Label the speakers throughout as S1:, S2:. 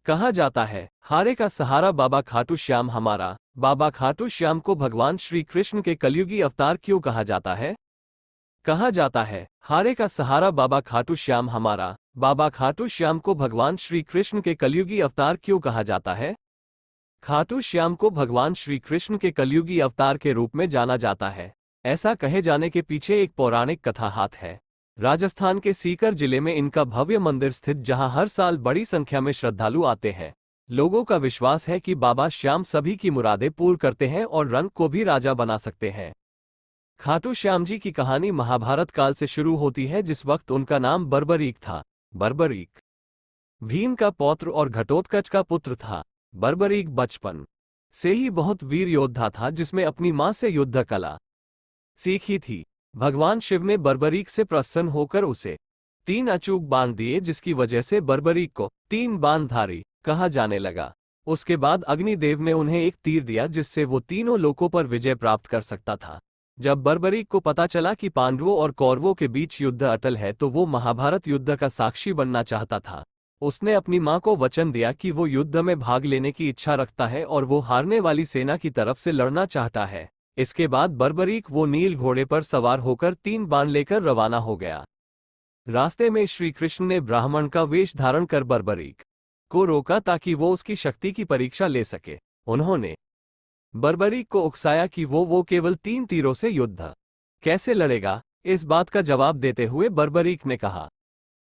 S1: कहा जाता है, हारे का सहारा बाबा खाटू श्याम हमारा। बाबा खाटू श्याम को भगवान श्री कृष्ण के कलयुगी अवतार क्यों कहा जाता है? कहा जाता है, हारे का सहारा बाबा खाटू श्याम हमारा। बाबा खाटू श्याम को भगवान श्री कृष्ण के कलयुगी अवतार क्यों कहा जाता है? खाटू श्याम को भगवान श्री कृष्ण के कलयुगी अवतार के रूप में जाना जाता है। ऐसा कहे जाने के पीछे एक पौराणिक कथा हाथ है। राजस्थान के सीकर जिले में इनका भव्य मंदिर स्थित, जहां हर साल बड़ी संख्या में श्रद्धालु आते हैं। लोगों का विश्वास है कि बाबा श्याम सभी की मुरादें पूर्ण करते हैं और रंग को भी राजा बना सकते हैं। खाटू श्याम जी की कहानी महाभारत काल से शुरू होती है, जिस वक्त उनका नाम बर्बरीक था। बर्बरीक भीम का पौत्र और घटोत्कच का पुत्र था। बर्बरीक बचपन से ही बहुत वीर योद्धा था, जिसमें अपनी मां से युद्ध कला सीखी थी। भगवान शिव ने बर्बरीक से प्रसन्न होकर उसे 3 अचूक बाण दिए, जिसकी वजह से बर्बरीक को 3 बाणधारी कहा जाने लगा। उसके बाद अग्निदेव ने उन्हें एक तीर दिया, जिससे वो तीनों लोकों पर विजय प्राप्त कर सकता था। जब बर्बरीक को पता चला कि पांडवों और कौरवों के बीच युद्ध अटल है, तो वो महाभारत युद्ध का साक्षी बनना चाहता था। उसने अपनी मां को वचन दिया कि वो युद्ध में भाग लेने की इच्छा रखता है और वो हारने वाली सेना की तरफ से लड़ना चाहता है। इसके बाद बर्बरीक वो नील घोड़े पर सवार होकर 3 बाण लेकर रवाना हो गया। रास्ते में श्री कृष्ण ने ब्राह्मण का वेश धारण कर बर्बरीक को रोका, ताकि वो उसकी शक्ति की परीक्षा ले सके। उन्होंने बर्बरीक को उकसाया कि वो केवल 3 तीरों से युद्ध कैसे लड़ेगा। इस बात का जवाब देते हुए बर्बरीक ने कहा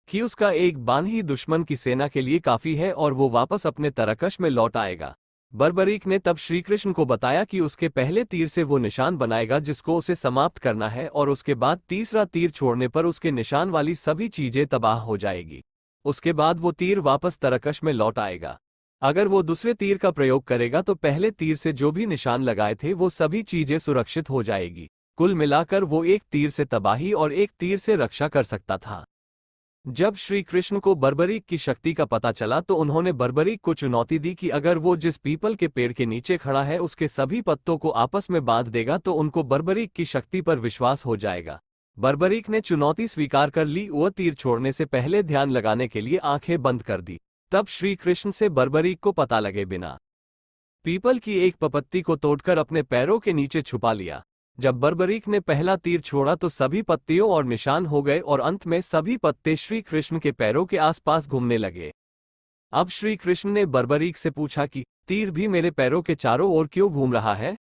S1: कि उसका एक बाण ही दुश्मन की सेना के लिए काफी है और वो वापस अपने तरकश में लौट आएगा। बर्बरीक ने तब श्री कृष्ण को बताया कि उसके पहले तीर से वो निशान बनाएगा जिसको उसे समाप्त करना है, और उसके बाद तीसरा तीर छोड़ने पर उसके निशान वाली सभी चीजें तबाह हो जाएगी। उसके बाद वो तीर वापस तरकश में लौट आएगा। अगर वो दूसरे तीर का प्रयोग करेगा तो पहले तीर से जो भी निशान लगाए थे वो सभी चीजें सुरक्षित हो जाएगी। कुल मिलाकर वो एक तीर से तबाही और एक तीर से रक्षा कर सकता था। जब श्री कृष्ण को बर्बरीक की शक्ति का पता चला, तो उन्होंने बर्बरीक को चुनौती दी कि अगर वो जिस पीपल के पेड़ के नीचे खड़ा है उसके सभी पत्तों को आपस में बांध देगा तो उनको बर्बरीक की शक्ति पर विश्वास हो जाएगा। बर्बरीक ने चुनौती स्वीकार कर ली। वह तीर छोड़ने से पहले ध्यान लगाने के लिए आंखें बंद कर दी। तब श्री कृष्ण से बर्बरीक को पता लगे बिना पीपल की एक पपत्ती को तोड़कर अपने पैरों के नीचे छुपा लिया। जब बर्बरीक ने पहला तीर छोड़ा तो सभी पत्तियों और निशान हो गए और अंत में सभी पत्ते श्री कृष्ण के पैरों के आसपास घूमने लगे। अब श्री कृष्ण ने बर्बरीक से पूछा कि तीर भी मेरे पैरों के चारों ओर क्यों घूम रहा है?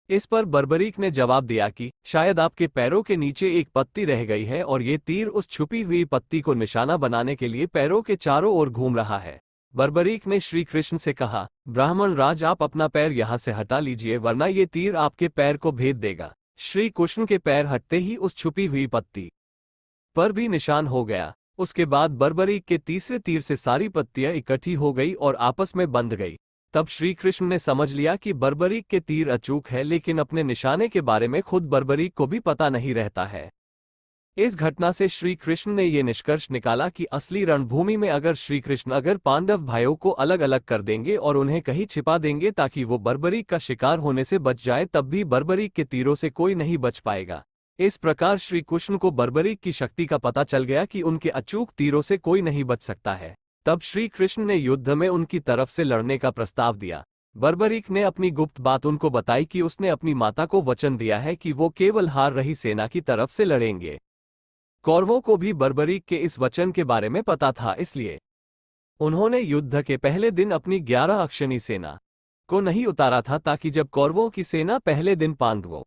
S1: इस पर बर्बरीक ने जवाब दिया कि शायद आपके पैरों के नीचे एक पत्ती रह गई है और ये तीर उस छुपी हुई पत्ती को निशाना बनाने के लिए पैरों के चारों ओर घूम रहा है। बर्बरीक ने श्री कृष्ण से कहा, ब्राह्मण राज, आप अपना पैर यहाँ से हटा लीजिए, वरना ये तीर आपके पैर को भेद देगा। श्री कृष्ण के पैर हटते ही उस छुपी हुई पत्ती पर भी निशान हो गया। उसके बाद बर्बरीक के तीसरे तीर से सारी पत्तियां इकट्ठी हो गई और आपस में बंध गई। तब श्री कृष्ण ने समझ लिया कि बर्बरीक के तीर अचूक है, लेकिन अपने निशाने के बारे में खुद बर्बरीक को भी पता नहीं रहता है। इस घटना से श्री कृष्ण ने यह निष्कर्ष निकाला कि असली रणभूमि में अगर श्री कृष्ण अगर पांडव भाइयों को अलग अलग कर देंगे और उन्हें कहीं छिपा देंगे ताकि वो बर्बरीक का शिकार होने से बच जाए, तब भी बर्बरीक के तीरों से कोई नहीं बच पाएगा। इस प्रकार श्री कृष्ण को बर्बरीक की शक्ति का पता चल गया कि उनके अचूक तीरों से कोई नहीं बच सकता है। तब श्री कृष्ण ने युद्ध में उनकी तरफ से लड़ने का प्रस्ताव दिया। बर्बरीक ने अपनी गुप्त बात उनको बताई कि उसने अपनी माता को वचन दिया है कि वो केवल हार रही सेना की तरफ से लड़ेंगे। कौरवों को भी बर्बरीक के इस वचन के बारे में पता था, इसलिए उन्होंने युद्ध के पहले दिन अपनी 11 अक्षनी सेना को नहीं उतारा था, ताकि जब कौरवों की सेना पहले दिन पांडवों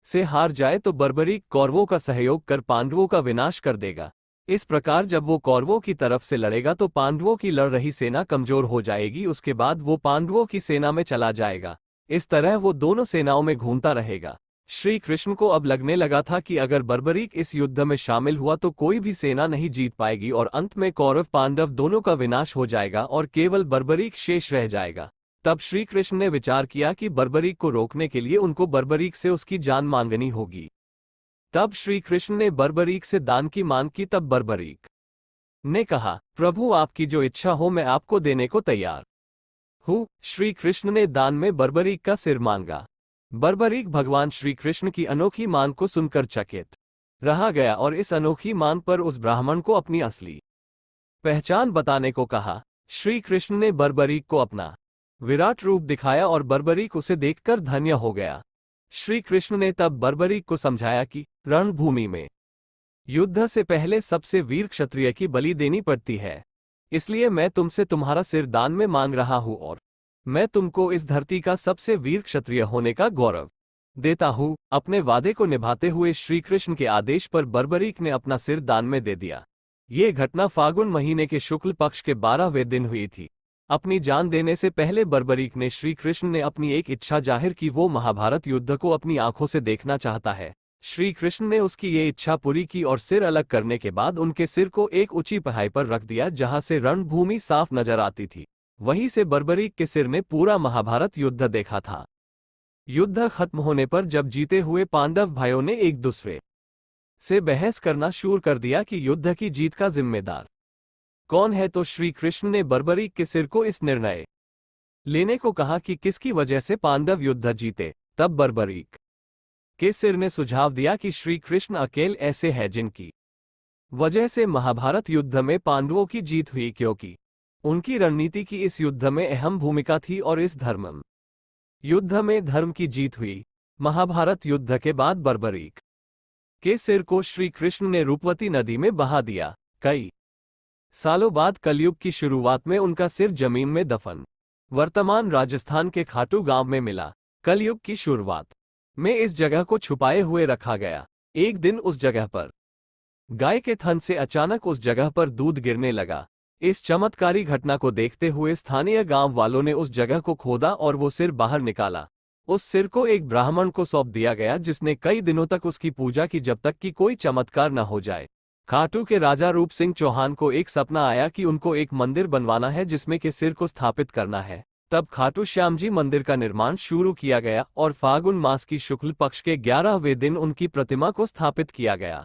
S1: से हार जाए तो बर्बरीक कौरवों का सहयोग कर पांडवों का विनाश कर देगा। इस प्रकार जब वो कौरवों की तरफ से लड़ेगा तो पांडवों की लड़ रही सेना कमजोर हो जाएगी। उसके बाद वो पांडवों की सेना में चला जाएगा। इस तरह वो दोनों सेनाओं में घूमता रहेगा। श्री कृष्ण को अब लगने लगा था कि अगर बर्बरीक इस युद्ध में शामिल हुआ तो कोई भी सेना नहीं जीत पाएगी और अंत में कौरव पांडव दोनों का विनाश हो जाएगा और केवल बर्बरीक शेष रह जाएगा। तब श्री कृष्ण ने विचार किया कि बर्बरीक को रोकने के लिए उनको बर्बरीक से उसकी जान मांगनी होगी। तब श्री कृष्ण ने बर्बरीक से दान की मांग की। तब बर्बरीक ने कहा, प्रभु आपकी जो इच्छा हो मैं आपको देने को तैयार हूँ। श्री कृष्ण ने दान में बर्बरीक का सिर मांगा। बर्बरीक भगवान श्री कृष्ण की अनोखी मांग को सुनकर चकित रहा गया और इस अनोखी मांग पर उस ब्राह्मण को अपनी असली पहचान बताने को कहा। श्री कृष्ण ने बर्बरीक को अपना विराट रूप दिखाया और बर्बरीक उसे देखकर धन्य हो गया। श्री कृष्ण ने तब बर्बरीक को समझाया कि रणभूमि में युद्ध से पहले सबसे वीर क्षत्रिय की बलि देनी पड़ती है, इसलिए मैं तुमसे तुम्हारा सिर दान में मांग रहा हूं और मैं तुमको इस धरती का सबसे वीर क्षत्रिय होने का गौरव देता हूं। अपने वादे को निभाते हुए श्री कृष्ण के आदेश पर बर्बरीक ने अपना सिर दान में दे दिया। ये घटना फागुन महीने के शुक्ल पक्ष के 12वें दिन हुई थी। अपनी जान देने से पहले बर्बरीक ने श्री कृष्ण ने अपनी एक इच्छा जाहिर की, वो महाभारत युद्ध को अपनी आंखों से देखना चाहता है। श्री कृष्ण ने उसकी ये इच्छा पूरी की और सिर अलग करने के बाद उनके सिर को एक ऊंची पहाड़ी पर रख दिया जहां से रणभूमि साफ नजर आती थी। वहीं से बर्बरीक के सिर ने पूरा महाभारत युद्ध देखा था। युद्ध खत्म होने पर जब जीते हुए पांडव भाइयों ने एक दूसरे से बहस करना शुरू कर दिया कि युद्ध की जीत का जिम्मेदार कौन है, तो श्री कृष्ण ने बर्बरीक के सिर को इस निर्णय लेने को कहा कि किसकी वजह से पांडव युद्ध जीते। तब बर्बरीक के सिर ने सुझाव दिया कि श्री कृष्ण अकेले ऐसे हैं जिनकी वजह से महाभारत युद्ध में पांडवों की जीत हुई, क्योंकि उनकी रणनीति की इस युद्ध में अहम भूमिका थी और इस धर्म युद्ध में धर्म की जीत हुई। महाभारत युद्ध के बाद बर्बरीक के सिर को श्री कृष्ण ने रूपवती नदी में बहा दिया। कई सालों बाद कलयुग की शुरुआत में उनका सिर जमीन में दफन वर्तमान राजस्थान के खाटू गांव में मिला। कलयुग की शुरुआत में इस जगह को छुपाए हुए रखा गया। एक दिन उस जगह पर गाय के थन से अचानक उस जगह पर दूध गिरने लगा। इस चमत्कारी घटना को देखते हुए स्थानीय गांव वालों ने उस जगह को खोदा और वो सिर बाहर निकाला। उस सिर को एक ब्राह्मण को सौंप दिया गया जिसने कई दिनों तक उसकी पूजा की जब तक कि कोई चमत्कार न हो जाए। खाटू के राजा रूप सिंह चौहान को एक सपना आया कि उनको एक मंदिर बनवाना है जिसमें के सिर को स्थापित करना है। तब खाटू श्याम जी मंदिर का निर्माण शुरू किया गया और फागुन मास की शुक्ल पक्ष के 11वें दिन उनकी प्रतिमा को स्थापित किया गया।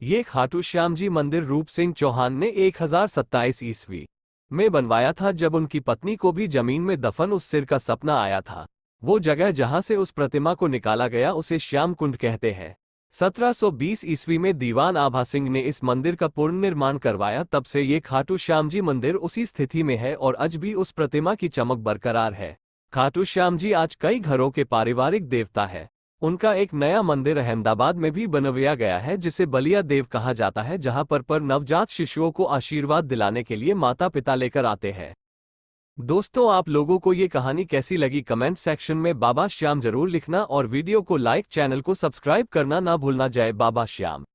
S1: ये खाटू श्याम जी मंदिर रूप सिंह चौहान ने 1027 ईस्वी में बनवाया था, जब उनकी पत्नी को भी जमीन में दफन उस सिर का सपना आया था। वो जगह जहां से उस प्रतिमा को निकाला गया उसे श्याम कुंड कहते हैं। 1720 ईस्वी में दीवान आभा सिंह ने इस मंदिर का पुनर्निर्माण करवाया। तब से ये खाटू श्याम जी मंदिर उसी स्थिति में है और आज भी उस प्रतिमा की चमक बरकरार है। खाटू श्याम जी आज कई घरों के पारिवारिक देवता है। उनका एक नया मंदिर अहमदाबाद में भी बनवाया गया है जिसे बलिया देव कहा जाता है, जहां पर नवजात शिशुओं को आशीर्वाद दिलाने के लिए माता पिता लेकर आते हैं। दोस्तों, आप लोगों को ये कहानी कैसी लगी कमेंट सेक्शन में बाबा श्याम जरूर लिखना और वीडियो को लाइक, चैनल को सब्सक्राइब करना ना भूलना। जय बाबा श्याम।